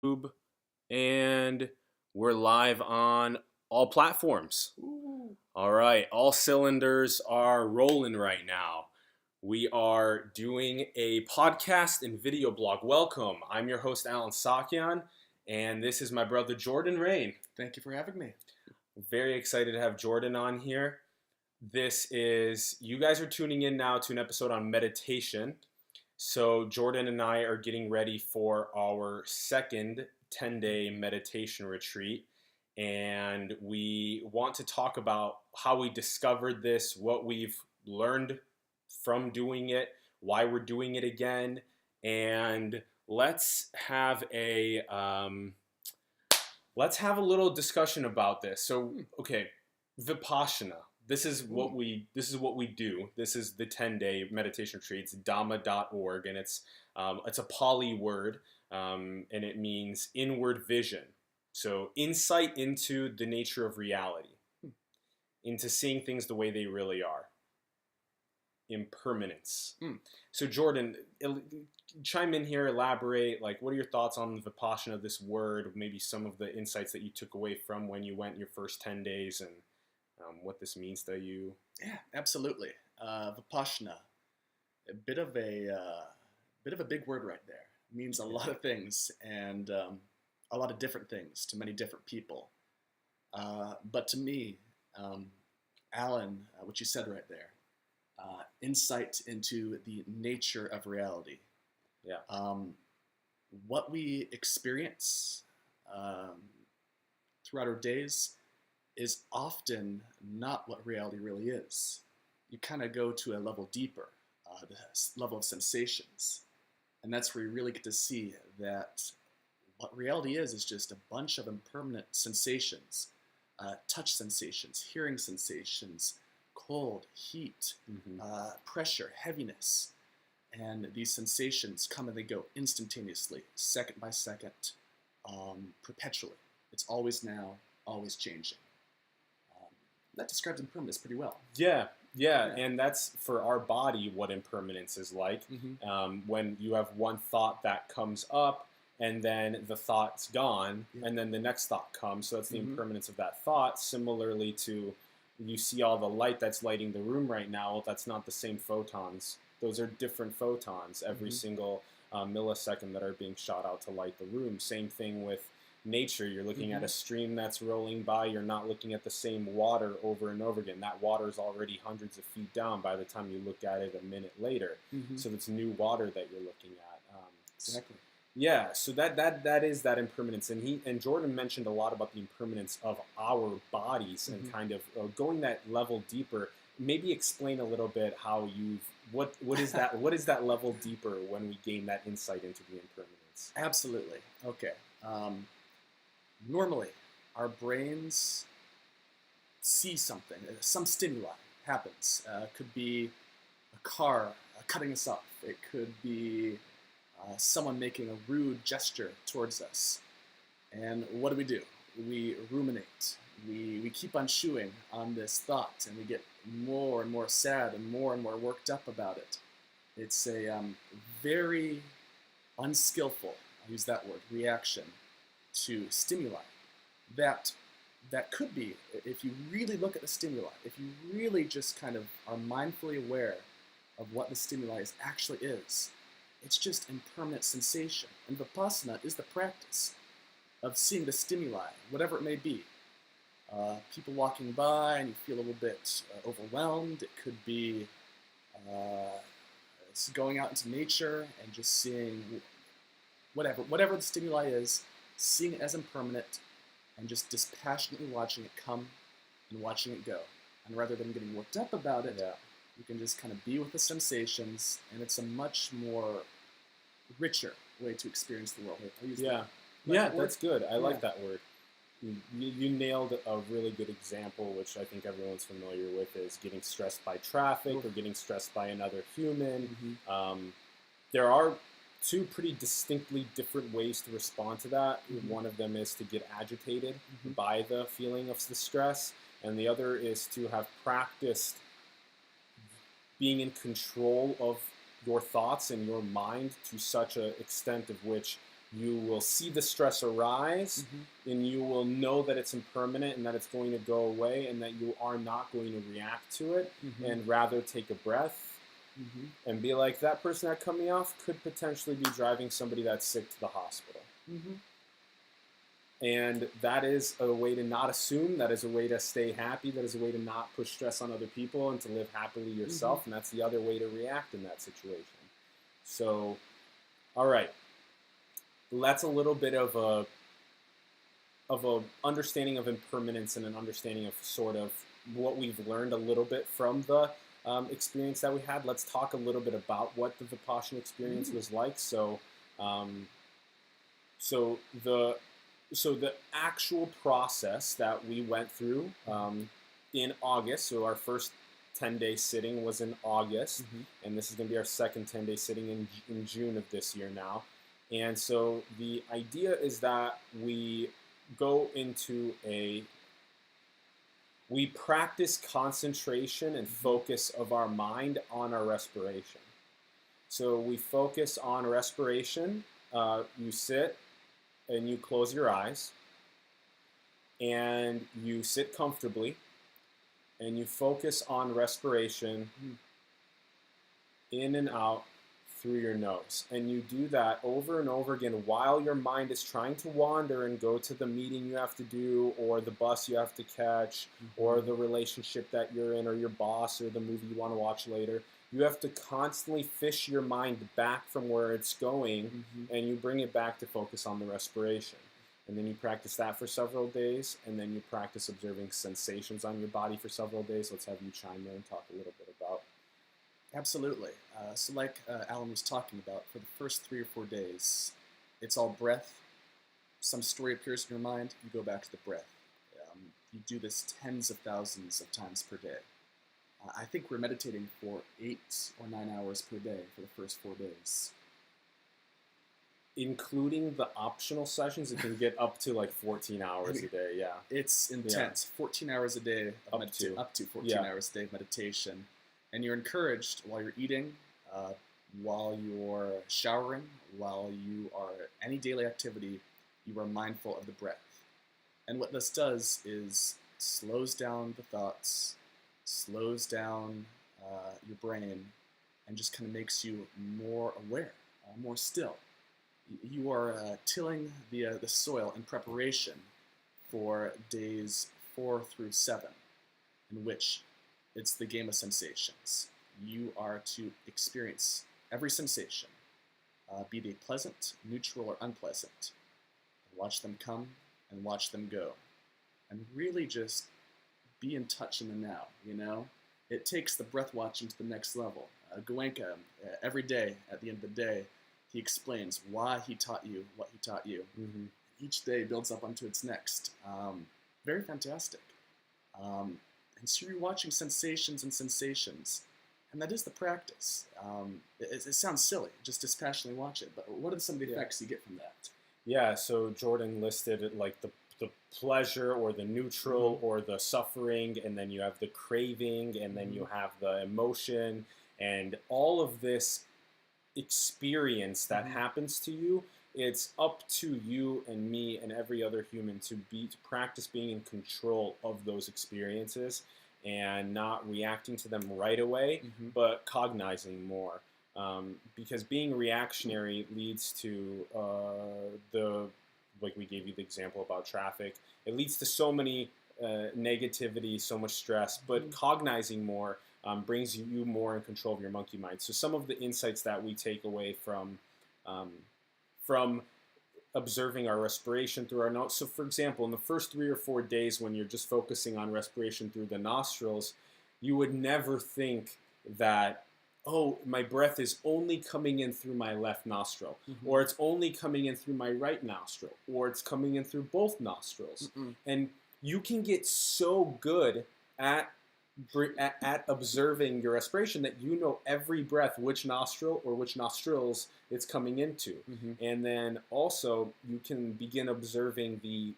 YouTube, and we're live on all platforms. Ooh. All right, all cylinders are rolling right now. We are doing a podcast and video blog. Welcome. I'm your host, Alan Sakyan, and this is my brother, Jordan Rein. Thank you for having me. Very excited to have Jordan on here. You guys are tuning in now to an episode on meditation. So Jordan and I are getting ready for our second 10-day meditation retreat. And we want to talk about how we discovered this, what we've learned from doing it, why we're doing it again. And let's have a little discussion about this. So, okay, Vipassana. This is what we do. This is the 10-day meditation retreat. It's dhamma.org, and it's a Pali word, and it means inward vision. So insight into the nature of reality, into seeing things the way they really are. Impermanence. So Jordan, chime in here, elaborate. Like, what are your thoughts on the Vipassana of this word? Maybe some of the insights that you took away from when you went your first 10 days, and what this means to you. Yeah, absolutely. Vipassana, a bit of a big word right there. It means a lot of things and a lot of different things to many different people. But to me, Alan, what you said right there, insight into the nature of reality. Yeah. What we experience throughout our days is often not what reality really is. You kind of go to a level deeper, the level of sensations. And that's where you really get to see that what reality is just a bunch of impermanent sensations, touch sensations, hearing sensations, cold, heat, pressure, heaviness. And these sensations come and they go instantaneously, second by second, perpetually. It's always now, always changing. That describes impermanence pretty well. Yeah, and that's for our body what impermanence is like. When you have one thought that comes up, and then the thought's gone, and then the next thought comes. So that's the impermanence of that thought. Similarly to, you see all the light that's lighting the room right now, that's not the same photons. Those are different photons every single millisecond that are being shot out to light the room. Same thing with nature. You're looking at a stream that's rolling by. You're not looking at the same water over and over again. That water is already hundreds of feet down by the time you look at it a minute later. So it's new water that you're looking at. Exactly. Yeah, so that is that impermanence, and Jordan mentioned a lot about the impermanence of our bodies, and kind of going that level deeper. Maybe explain a little bit how what is that what is that level deeper when we gain that insight into the impermanence? Absolutely. Okay. Normally, our brains see something, some stimuli happens. Could be a car cutting us off. It could be someone making a rude gesture towards us. And what do? We ruminate. We keep on chewing on this thought, and we get more and more sad and more worked up about it. It's a very unskillful, I'll use that word, reaction to stimuli. That could be, if you really look at the stimuli, if you really just kind of are mindfully aware of what the stimuli actually is, it's just impermanent sensation. And Vipassana is the practice of seeing the stimuli, whatever it may be. People walking by and you feel a little bit overwhelmed. It could be going out into nature and just seeing whatever the stimuli is, seeing it as impermanent and just dispassionately watching it come and watching it go. And rather than getting worked up about it, you can just kind of be with the sensations, and it's a much more richer way to experience the world. That's good. I like that word. You nailed a really good example, which I think everyone's familiar with, is getting stressed by traffic or getting stressed by another human. There are two pretty distinctly different ways to respond to that. One of them is to get agitated by the feeling of the stress, and the other is to have practiced being in control of your thoughts and your mind to such an extent of which you will see the stress arise, and you will know that it's impermanent and that it's going to go away, and that you are not going to react to it, and rather take a breath and be like, that person that cut me off could potentially be driving somebody that's sick to the hospital. And that is a way to not assume. That is a way to stay happy. That is a way to not push stress on other people and to live happily yourself. And that's the other way to react in that situation. So, all right. That's a little bit of a understanding of impermanence and an understanding of sort of what we've learned a little bit from the experience that we had. Let's talk a little bit about what the Vipassana experience was like. So the actual process that we went through in August, so our first 10-day sitting was in August, and this is going to be our second 10-day sitting in June of this year now. And so the idea is that we go into we practice concentration and focus of our mind on our respiration. So we focus on respiration. You sit and you close your eyes, and you sit comfortably, and you focus on respiration in and out through your nose. And you do that over and over again while your mind is trying to wander and go to the meeting you have to do, or the bus you have to catch, or the relationship that you're in, or your boss, or the movie you want to watch later. You have to constantly fish your mind back from where it's going, and you bring it back to focus on the respiration. And then you practice that for several days, and then you practice observing sensations on your body for several days. Let's have you chime in and talk a little bit about. Absolutely. So like Alan was talking about, for the first 3 or 4 days, it's all breath. Some story appears in your mind, you go back to the breath. You do this tens of thousands of times per day. I think we're meditating for 8 or 9 hours per day for the first 4 days. Including the optional sessions, it can get up to like 14 hours a day, yeah. It's intense. 14 hours a day of up to 14 hours a day of meditation. And you're encouraged while you're eating, while you're showering, while you are any daily activity, you are mindful of the breath. And what this does is slows down the thoughts, slows down your brain, and just kind of makes you more aware, more still. You are tilling the soil in preparation for days 4 through 7, in which it's the game of sensations. You are to experience every sensation, be they pleasant, neutral, or unpleasant. Watch them come and watch them go. And really just be in touch in the now, you know? It takes the breath watching to the next level. Goenka, every day, at the end of the day, he explains why he taught you what he taught you. Each day builds up onto its next. Very fantastic. And so you're watching sensations and sensations, and that is the practice. It sounds silly, just dispassionately watch it, but what are some of the effects you get from that? Yeah, so Jordan listed it like the pleasure or the neutral or the suffering, and then you have the craving, and then you have the emotion, and all of this experience that happens to you. It's up to you and me and every other human to practice being in control of those experiences and not reacting to them right away, but cognizing more. Because being reactionary leads to like we gave you the example about traffic, it leads to so many negativity, so much stress, but cognizing more brings you more in control of your monkey mind. So some of the insights that we take away from observing our respiration through our nose. So for example, in the first 3 or 4 days when you're just focusing on respiration through the nostrils, you would never think that, oh, my breath is only coming in through my left nostril, or it's only coming in through my right nostril, or it's coming in through both nostrils. And you can get so good at observing your respiration that you know every breath which nostril or which nostrils it's coming into. And then also you can begin observing the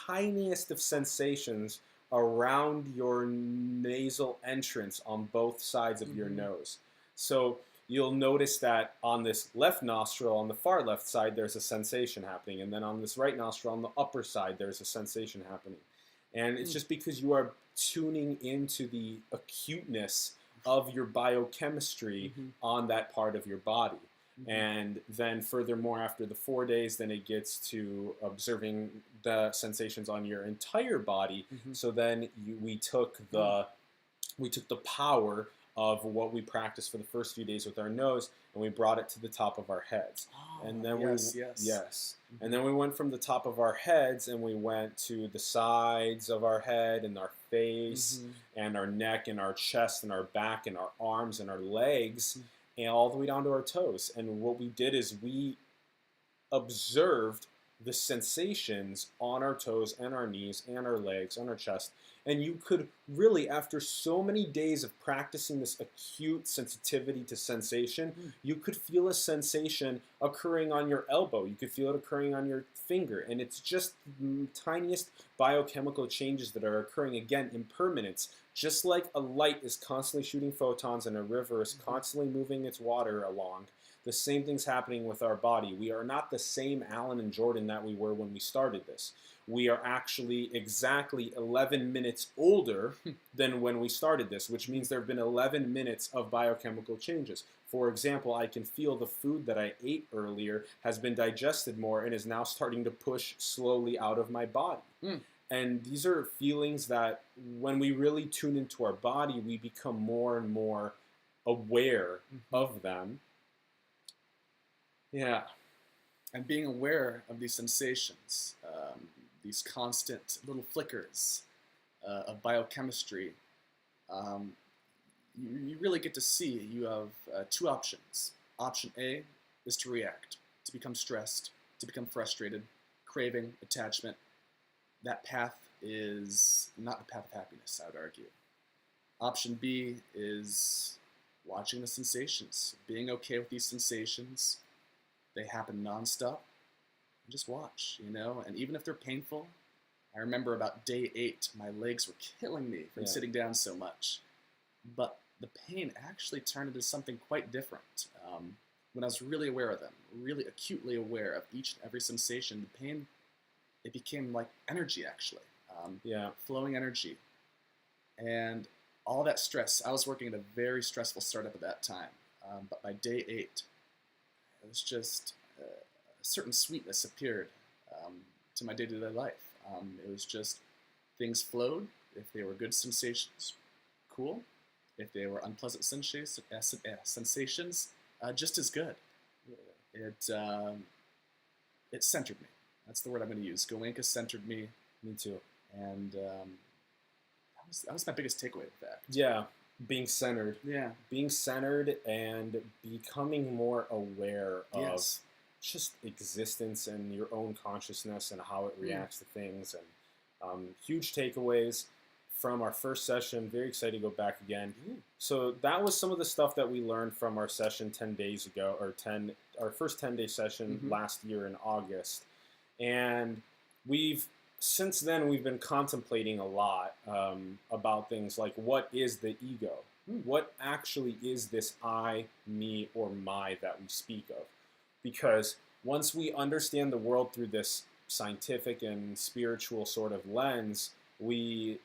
tiniest of sensations around your nasal entrance on both sides of your nose. So you'll notice that on this left nostril, on the far left side, there's a sensation happening. And then on this right nostril, on the upper side, there's a sensation happening. And it's just because you are tuning into the acuteness of your biochemistry on that part of your body. And then furthermore, after the 4 days, then it gets to observing the sensations on your entire body. So then we took the power of what we practiced for the first few days with our nose, and we brought it to the top of our heads. And then and then we went from the top of our heads, and we went to the sides of our head and our face and our neck and our chest and our back and our arms and our legs and all the way down to our toes. And what we did is we observed the sensations on our toes and our knees and our legs and our chest. And you could really, after so many days of practicing this acute sensitivity to sensation, you could feel a sensation occurring on your elbow. You could feel it occurring on your finger. And it's just the tiniest biochemical changes that are occurring, again, impermanence. Just like a light is constantly shooting photons and a river is constantly moving its water along, the same thing's happening with our body. We are not the same Alan and Jordan that we were when we started this. We are actually exactly 11 minutes older than when we started this, which means there have been 11 minutes of biochemical changes. For example, I can feel the food that I ate earlier has been digested more and is now starting to push slowly out of my body. And these are feelings that when we really tune into our body, we become more and more aware of them. Yeah. And being aware of these sensations, these constant little flickers of biochemistry, you really get to see you have two options. Option A is to react, to become stressed, to become frustrated, craving, attachment. That path is not the path of happiness, I would argue. Option B is watching the sensations, being okay with these sensations. They happen nonstop. Just watch, you know, and even if they're painful, I remember about day 8, my legs were killing me from sitting down so much. But the pain actually turned into something quite different. When I was really aware of them, really acutely aware of each and every sensation, the pain, it became like energy, actually. Flowing energy. And all that stress, I was working at a very stressful startup at that time. But by day 8, it was just a certain sweetness appeared to my day-to-day life. It was just things flowed. If they were good sensations, cool. If they were unpleasant sensations, just as good. It centered me. That's the word I'm going to use. Goenka centered me. Me too. And that was my biggest takeaway with that. Yeah, being centered. Yeah. Being centered and becoming more aware of just existence and your own consciousness and how it reacts to things. And huge takeaways from our first session. Very excited to go back again. So that was some of the stuff that we learned from our session 10 days ago, or our first 10-day session last year in August. And since then, we've been contemplating a lot about things like, what is the ego? What actually is this I, me, or my that we speak of? Because once we understand the world through this scientific and spiritual sort of lens, we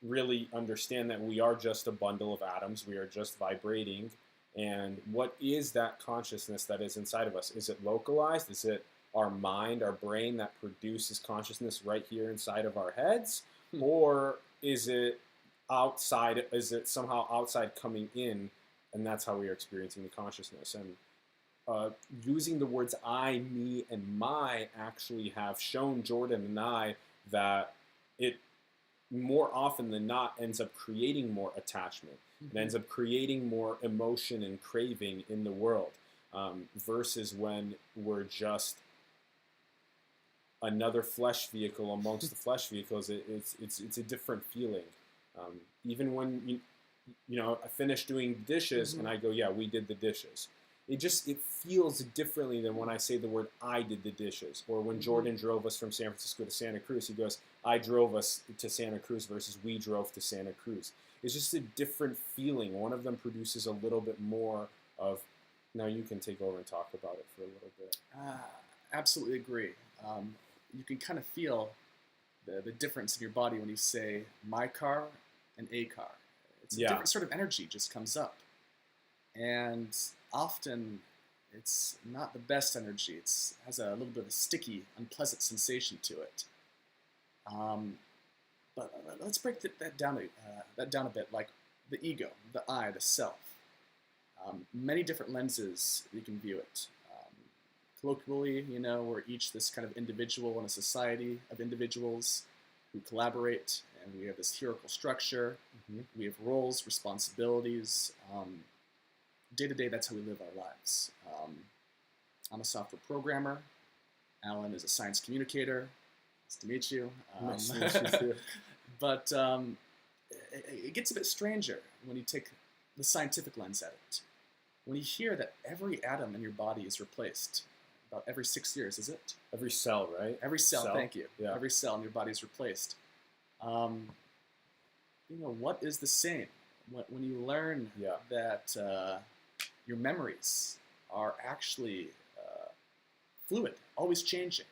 really understand that we are just a bundle of atoms. We are just vibrating. And what is that consciousness that is inside of us? Is it localized? Is it our mind, our brain that produces consciousness right here inside of our heads? Or is it outside? Is it somehow outside coming in, and that's how we are experiencing the consciousness? And using the words I, me, and my actually have shown Jordan and I that it more often than not ends up creating more attachment. It ends up creating more emotion and craving in the world, versus when we're just another flesh vehicle amongst the flesh vehicles. It's a different feeling. Even when I finish doing dishes and I go, yeah, we did the dishes. It feels differently than when I say the word I did the dishes, or when Jordan drove us from San Francisco to Santa Cruz. He goes, I drove us to Santa Cruz versus we drove to Santa Cruz. It's just a different feeling. One of them produces a little bit more of Now you can take over and talk about it for a little bit. Absolutely agree. You can kind of feel the difference in your body when you say my car and a car. It's a different sort of energy just comes up. And often it's not the best energy. It has a little bit of a sticky, unpleasant sensation to it. But let's break that down a bit, like the ego, the I, the self. Many different lenses you can view it. Colloquially, we're each this kind of individual in a society of individuals who collaborate, and we have this hierarchical structure. Mm-hmm. We have roles, responsibilities. Day to day, that's how we live our lives. I'm a software programmer. Alan is a science communicator. Nice to meet you. Nice to meet you too. But it gets a bit stranger when you take the scientific lens at it. When you hear that every atom in your body is replaced about every 6 years, is it? Every cell, right? Every cell. Thank you. Yeah. Every cell in your body is replaced. What is the same? When you learn that your memories are actually fluid, always changing.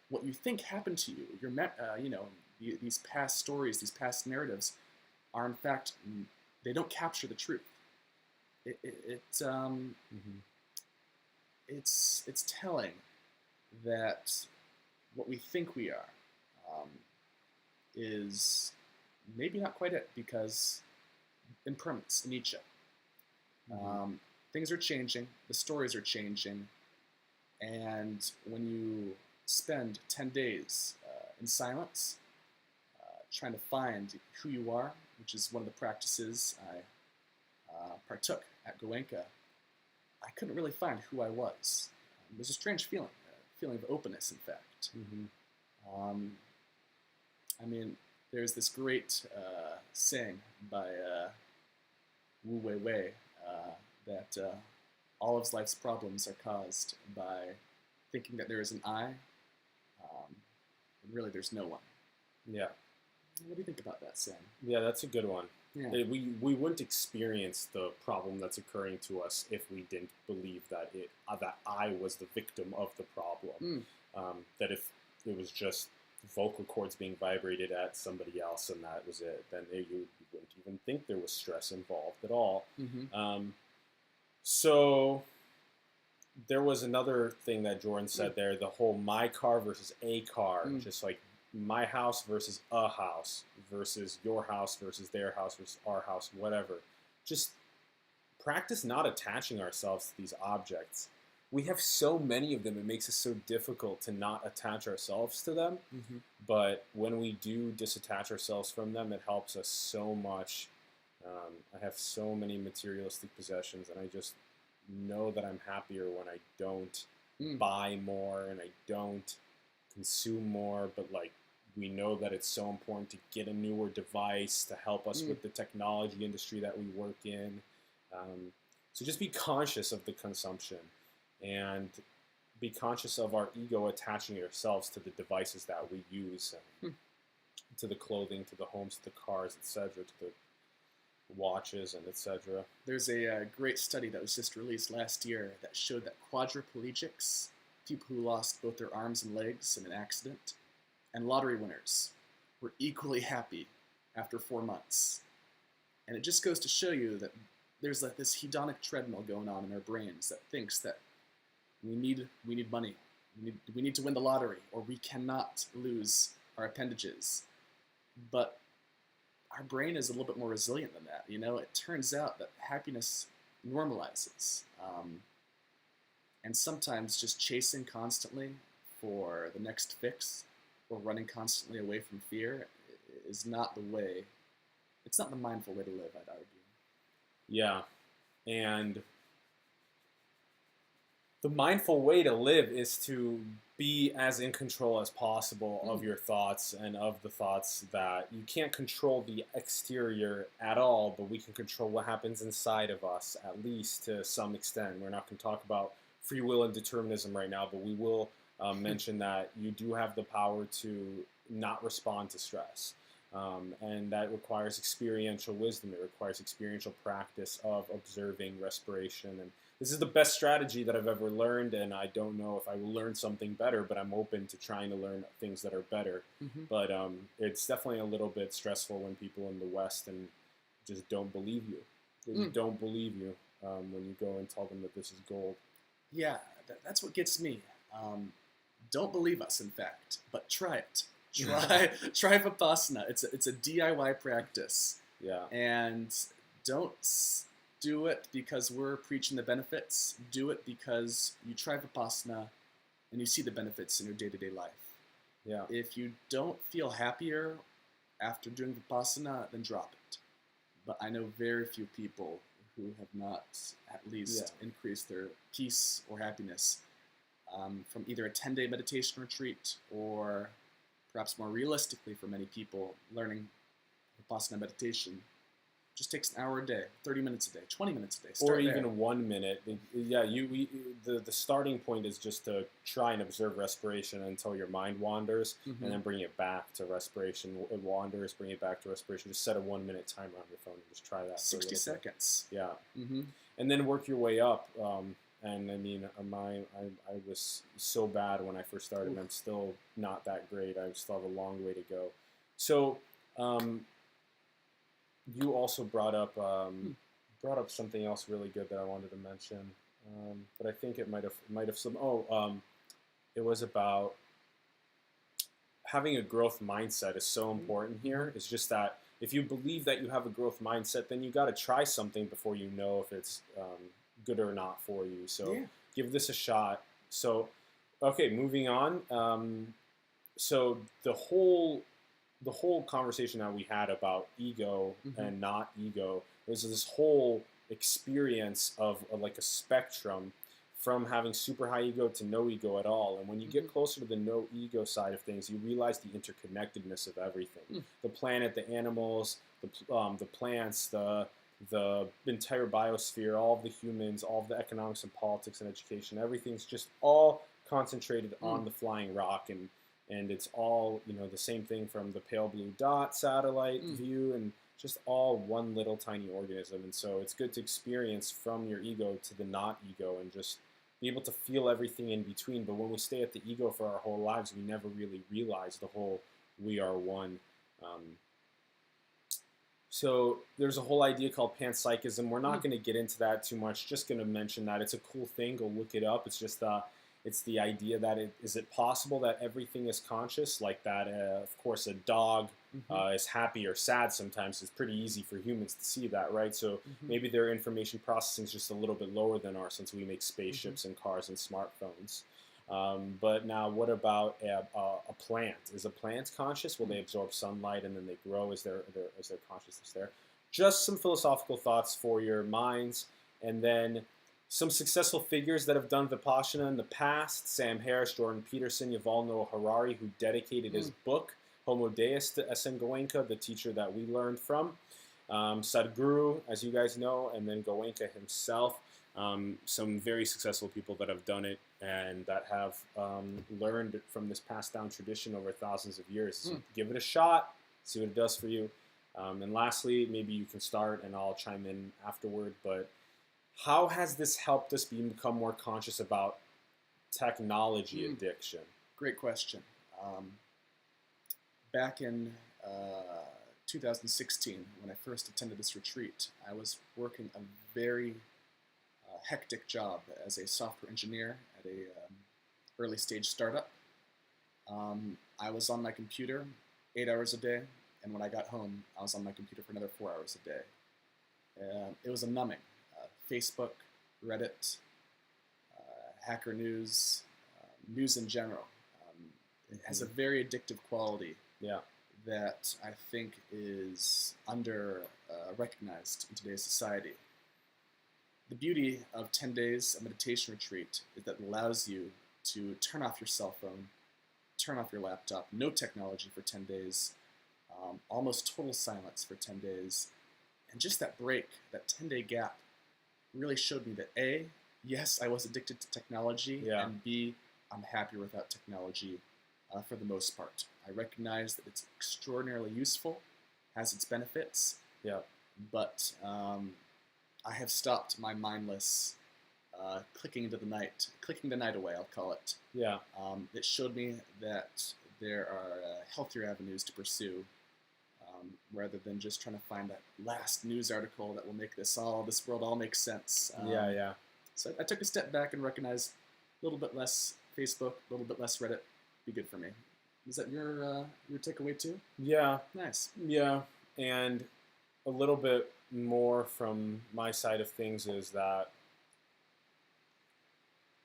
What you think happened to you, these past stories, these past narratives, are in fact they don't capture the truth. It's telling that what we think we are is maybe not quite it, because impermanence, Nietzsche. Things are changing, the stories are changing, and when you spend 10 days in silence, trying to find who you are, which is one of the practices I partook at Goenka, I couldn't really find who I was. It was a strange feeling, a feeling of openness, in fact. Mm-hmm. There's this great saying by Wu Weiwei that all of life's problems are caused by thinking that there is an I, and really there's no one. Yeah. What do you think about that, Sam? Yeah, that's a good one. Yeah. We wouldn't experience the problem that's occurring to us if we didn't believe that that I was the victim of the problem. That if it was just vocal cords being vibrated at somebody else and that was it, then you wouldn't even think there was stress involved at all. Mm-hmm. So there was another thing that Jordan said there, the whole my car versus a car, just like my house versus a house versus your house versus their house versus our house, whatever. Just practice not attaching ourselves to these objects. We have so many of them, it makes it so difficult to not attach ourselves to them. Mm-hmm. But when we do disattach ourselves from them, it helps us so much. I have so many materialistic possessions, and I just know that I'm happier when I don't buy more and I don't consume more, but we know that it's so important to get a newer device to help us with the technology industry that we work in. So just be conscious of the consumption and be conscious of our ego attaching ourselves to the devices that we use, to the clothing, to the homes, to the cars, etc., to the watches, and etc. There's a great study that was just released last year that showed that quadriplegics, people who lost both their arms and legs in an accident, and lottery winners were equally happy after 4 months. And it just goes to show you that there's this hedonic treadmill going on in our brains that thinks that we need money, we need to win the lottery, or we cannot lose our appendages. But our brain is a little bit more resilient than that. It turns out that happiness normalizes. And sometimes just chasing constantly for the next fix or running constantly away from fear is not the way. It's not the mindful way to live, I'd argue. Yeah. And the mindful way to live is to be as in control as possible of your thoughts and of the thoughts that you can't control the exterior at all, but we can control what happens inside of us, at least to some extent. We're not going to talk about free will and determinism right now, but we will mention that you do have the power to not respond to stress. And that requires experiential wisdom. It requires experiential practice of observing respiration. And this is the best strategy that I've ever learned, and I don't know if I will learn something better, but I'm open to trying to learn things that are better. Mm-hmm. But it's definitely a little bit stressful when people in the West and just don't believe you. They don't believe you when you go and tell them that this is gold. Yeah, that's what gets me. Don't believe us, in fact, but try it. Try Vipassana. It's a DIY practice. Yeah. And don't do it because we're preaching the benefits. Do it because you try Vipassana and you see the benefits in your day-to-day life. Yeah. If you don't feel happier after doing Vipassana, then drop it. But I know very few people who have not at least increased their peace or happiness from either a 10-day meditation retreat or perhaps more realistically for many people, learning Vipassana meditation just takes an hour a day, 30 minutes a day, 20 minutes a day. Or even 1 minute. Yeah, the starting point is just to try and observe respiration until your mind wanders, and then bring it back to respiration. It wanders, bring it back to respiration. Just set a 1 minute timer on your phone and just try that. 60 seconds. Yeah. And then work your way up. And I mean, I was so bad when I first started, and I'm still not that great. I still have a long way to go. So, you also brought up something else really good that I wanted to mention, but I think it might have some. It was about having a growth mindset is so important here. It's just that if you believe that you have a growth mindset, then you got to try something before you know if it's good or not for you. So give this a shot. So, okay, moving on. So the whole conversation that we had about ego and not ego, there's this whole experience of like a spectrum from having super high ego to no ego at all. And when you get closer to the no ego side of things, you realize the interconnectedness of everything. The planet, the animals, the plants, the entire biosphere, all of the humans, all of the economics and politics and education, everything's just all concentrated on the flying rock, and it's all, the same thing from the pale blue dot satellite view, and just all one little tiny organism. And so it's good to experience from your ego to the not ego and just be able to feel everything in between. But when we stay at the ego for our whole lives, we never really realize the whole we are one. So there's a whole idea called panpsychism. We're not going to get into that too much. Just going to mention that it's a cool thing. Go look it up. It's just it's the idea that is it possible that everything is conscious, like that? Of course, a dog is happy or sad sometimes. It's pretty easy for humans to see that, right? So maybe their information processing is just a little bit lower than ours, since we make spaceships and cars and smartphones. But now, what about a plant? Is a plant conscious? Will they absorb sunlight and then they grow? Is there consciousness there? Just some philosophical thoughts for your minds, and then some successful figures that have done Vipassana in the past: Sam Harris, Jordan Peterson, Yuval Noah Harari, who dedicated his book Homo Deus to S.N. Goenka, the teacher that we learned from. Sadhguru, as you guys know, and then Goenka himself. Some very successful people that have done it and that have learned from this passed down tradition over thousands of years. So give it a shot, see what it does for you. And lastly, maybe you can start and I'll chime in afterward, but how has this helped us become more conscious about technology addiction? Great question. Back in 2016, when I first attended this retreat, I was working a very hectic job as a software engineer at a early stage startup. I was on my computer 8 hours a day, and when I got home, I was on my computer for another 4 hours a day. It was a numbing. Facebook, Reddit, Hacker News, news in general. It has a very addictive quality that I think is under recognized in today's society. The beauty of 10 days of meditation retreat is that it allows you to turn off your cell phone, turn off your laptop, no technology for 10 days, almost total silence for 10 days. And just that break, that 10-day gap, really showed me that A, yes, I was addicted to technology, and B, I'm happier without technology for the most part. I recognize that it's extraordinarily useful, has its benefits, but I have stopped my mindless clicking the night away, I'll call it. Yeah. It showed me that there are healthier avenues to pursue, rather than just trying to find that last news article that will make this world all make sense. Yeah. So I took a step back and recognized a little bit less Facebook, a little bit less Reddit, be good for me. Is that your takeaway too? Yeah. Nice. Yeah, and a little bit more from my side of things is that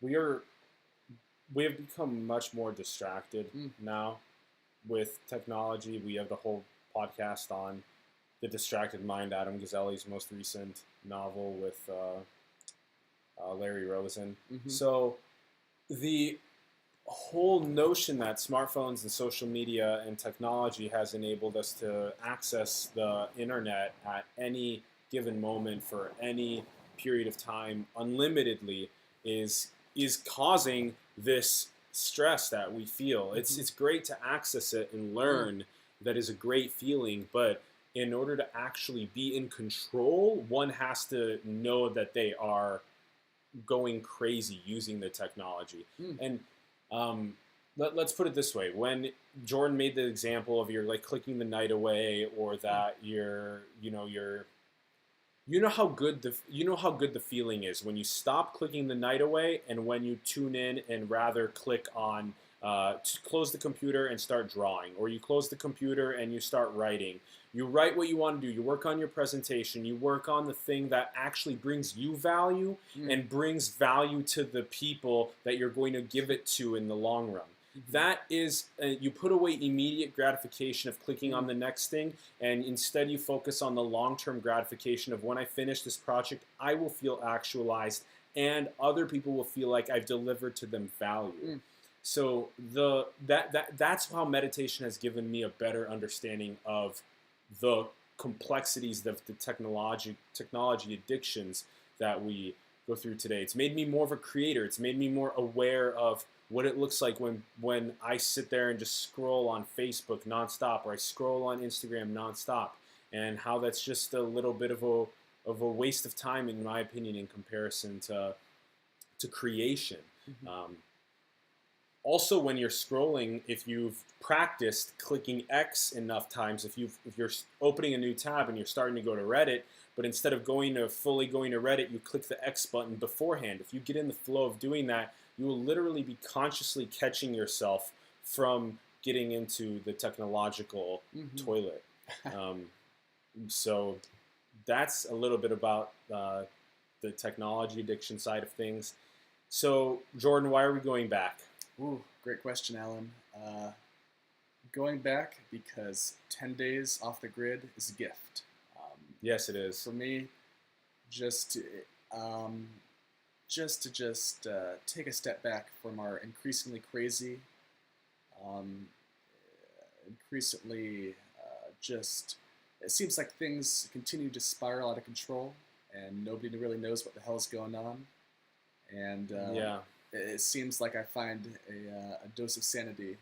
we have become much more distracted now with technology. We have the whole podcast on The Distracted Mind, Adam Gazelli's most recent novel with Larry Rosen. So the whole notion that smartphones and social media and technology has enabled us to access the internet at any given moment for any period of time unlimitedly is causing this stress that we feel. It's great to access it and learn. That is a great feeling, but in order to actually be in control, one has to know that they are going crazy using the technology. And let's put it this way: when Jordan made the example of you're like clicking the night away, or that you know how good the feeling is when you stop clicking the night away and when you tune in and rather click on to close the computer and start drawing, or you close the computer and you start writing. You write what you want to do. You work on your presentation. You work on the thing that actually brings you value and brings value to the people that you're going to give it to in the long run. That is, you put away immediate gratification of clicking on the next thing, and instead you focus on the long-term gratification of when I finish this project, I will feel actualized, and other people will feel like I've delivered to them value. So that's how meditation has given me a better understanding of the complexities of the technology addictions that we go through today. It's made me more of a creator. It's made me more aware of what it looks like when I sit there and just scroll on Facebook nonstop, or I scroll on Instagram nonstop, and how that's just a little bit of a waste of time, in my opinion, in comparison to creation. Also, when you're scrolling, if you've practiced clicking X enough times, if you're opening a new tab and you're starting to go to Reddit, but instead of fully going to Reddit, you click the X button beforehand. If you get in the flow of doing that, you will literally be consciously catching yourself from getting into the technological toilet. So that's a little bit about the technology addiction side of things. So, Jordan, why are we going back? Ooh, great question, Alan. Going back because 10 days off the grid is a gift. Yes, it is. For me, just to take a step back from our increasingly crazy, it seems like things continue to spiral out of control, and nobody really knows what the hell is going on. And it seems like I find a dose of sanity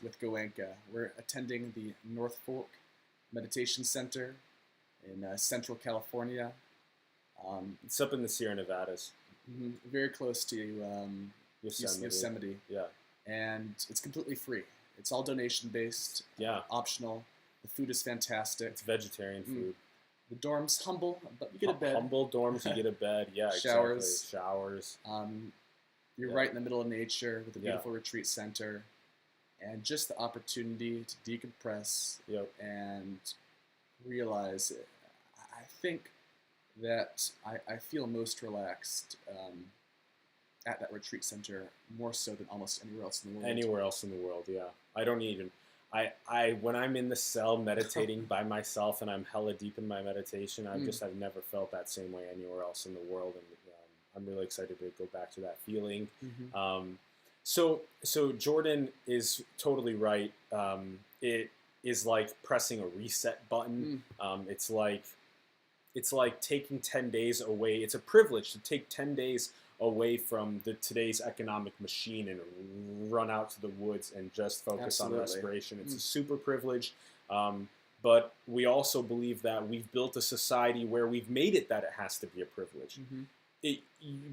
with Goenka. We're attending the North Fork Meditation Center in Central California. It's up in the Sierra Nevadas. Very close to Yosemite. Yeah. And it's completely free. It's all donation-based, optional. The food is fantastic. It's vegetarian food. The dorm's humble, but you get a bed. Humble dorms, you get a bed. Yeah, Showers. Exactly. Showers. You're right in the middle of nature with a beautiful retreat center, and just the opportunity to decompress and realize it. I think that I feel most relaxed at that retreat center, more so than almost anywhere else in the world. Anywhere else in the world, yeah. I don't even... when I'm in the cell meditating by myself and I'm hella deep in my meditation, I've never felt that same way anywhere else in the world, and I'm really excited to go back to that feeling. So Jordan is totally right. It is like pressing a reset button. It's like taking 10 days away. It's a privilege to take 10 days away from today's economic machine and run out to the woods and just focus on respiration. It's a super privilege, but we also believe that we've built a society where we've made it that it has to be a privilege. we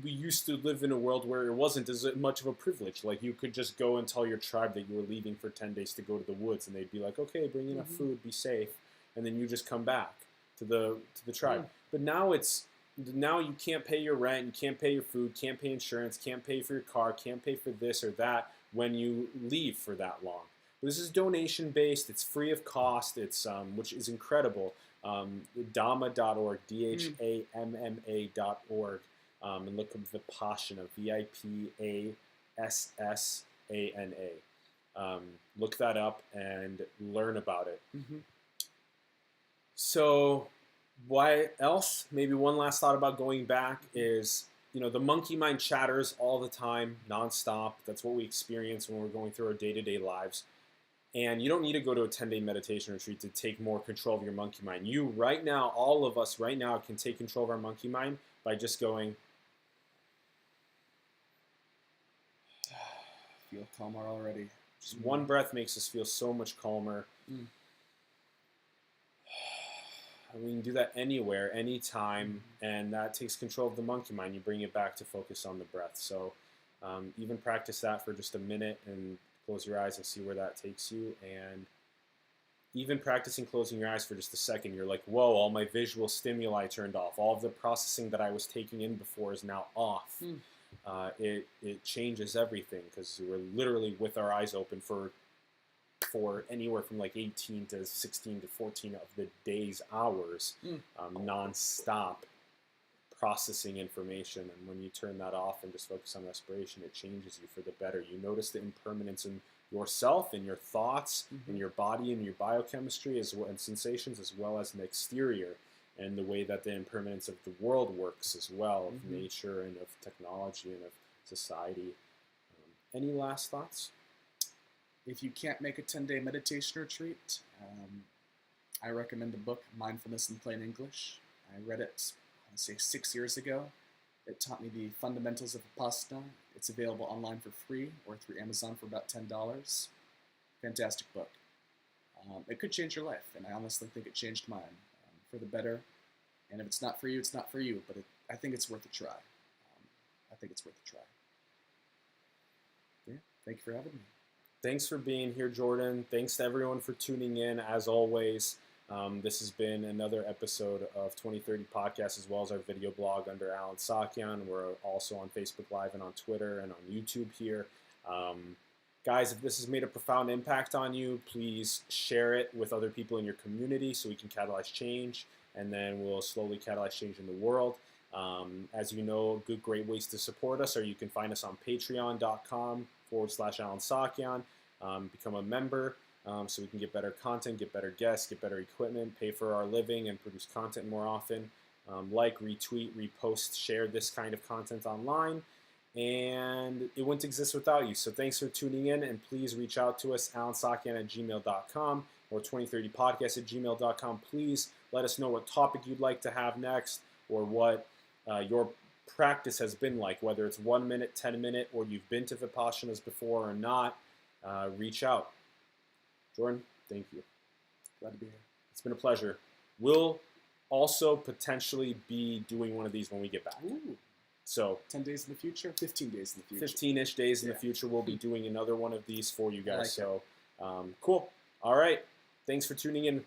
used to live in a world where it wasn't as much of a privilege. Like you could just go and tell your tribe that you were leaving for 10 days to go to the woods, and they'd be like, okay, bring enough food, be safe, and then you just come back to the tribe. But now you can't pay your rent, you can't pay your food, can't pay insurance, can't pay for your car, can't pay for this or that when you leave for that long. This is donation based. It's free of cost. It's which is incredible. Dhamma.org, DHAMMA.org, and look up Vipassana, Vipassana. Look that up and learn about it. So, why else? Maybe one last thought about going back is, the monkey mind chatters all the time, nonstop. That's what we experience when we're going through our day-to-day lives. And you don't need to go to a 10-day meditation retreat to take more control of your monkey mind. You right now, all of us right now can take control of our monkey mind by just going. Feel calmer already. Just one breath makes us feel so much calmer. We can do that anywhere, anytime, and that takes control of the monkey mind. You bring it back to focus on the breath. So even practice that for just a minute and close your eyes and see where that takes you. And even practicing closing your eyes for just a second, you're like, whoa, all my visual stimuli turned off. All of the processing that I was taking in before is now off. It changes everything because we're literally with our eyes open for anywhere from like 18 to 16 to 14 of the day's hours, non-stop processing information. And when you turn that off and just focus on respiration, it changes you for the better. You notice the impermanence in yourself, in your thoughts, in your body, in your biochemistry, as well, and sensations, as well as in the exterior, and the way that the impermanence of the world works as well, of nature and of technology and of society. Any last thoughts? If you can't make a 10-day meditation retreat, I recommend the book Mindfulness in Plain English. I read it, I say 6 years ago. It taught me the fundamentals of Vipassana. It's available online for free or through Amazon for about $10. Fantastic book. It could change your life, and I honestly think it changed mine for the better. And if it's not for you, it's not for you, but I think it's worth a try. Yeah, thank you for having me. Thanks for being here, Jordan. Thanks to everyone for tuning in, as always. This has been another episode of 2030 Podcast, as well as our video blog under Alan Sakyan. We're also on Facebook Live and on Twitter and on YouTube here. Guys, if this has made a profound impact on you, please share it with other people in your community so we can catalyze change, and then we'll slowly catalyze change in the world. As you know, great ways to support us, or you can find us on patreon.com/Alan Sakyan. Become a member so we can get better content, get better guests, get better equipment, pay for our living, and produce content more often. Like, retweet, repost, share this kind of content online, and it wouldn't exist without you. So thanks for tuning in, and please reach out to us, alansakyan@gmail.com or 2030podcast@gmail.com. Please let us know what topic you'd like to have next, or what your practice has been like, whether it's 1 minute, 10 minute, or you've been to Vipassanas before or not. Reach out. Jordan, thank you. Glad to be here. It's been a pleasure. We'll also potentially be doing one of these when we get back. Ooh. So 10 days in the future? 15 days in the future. 15-ish days in the future, we'll be doing another one of these for you guys. So cool. All right. Thanks for tuning in.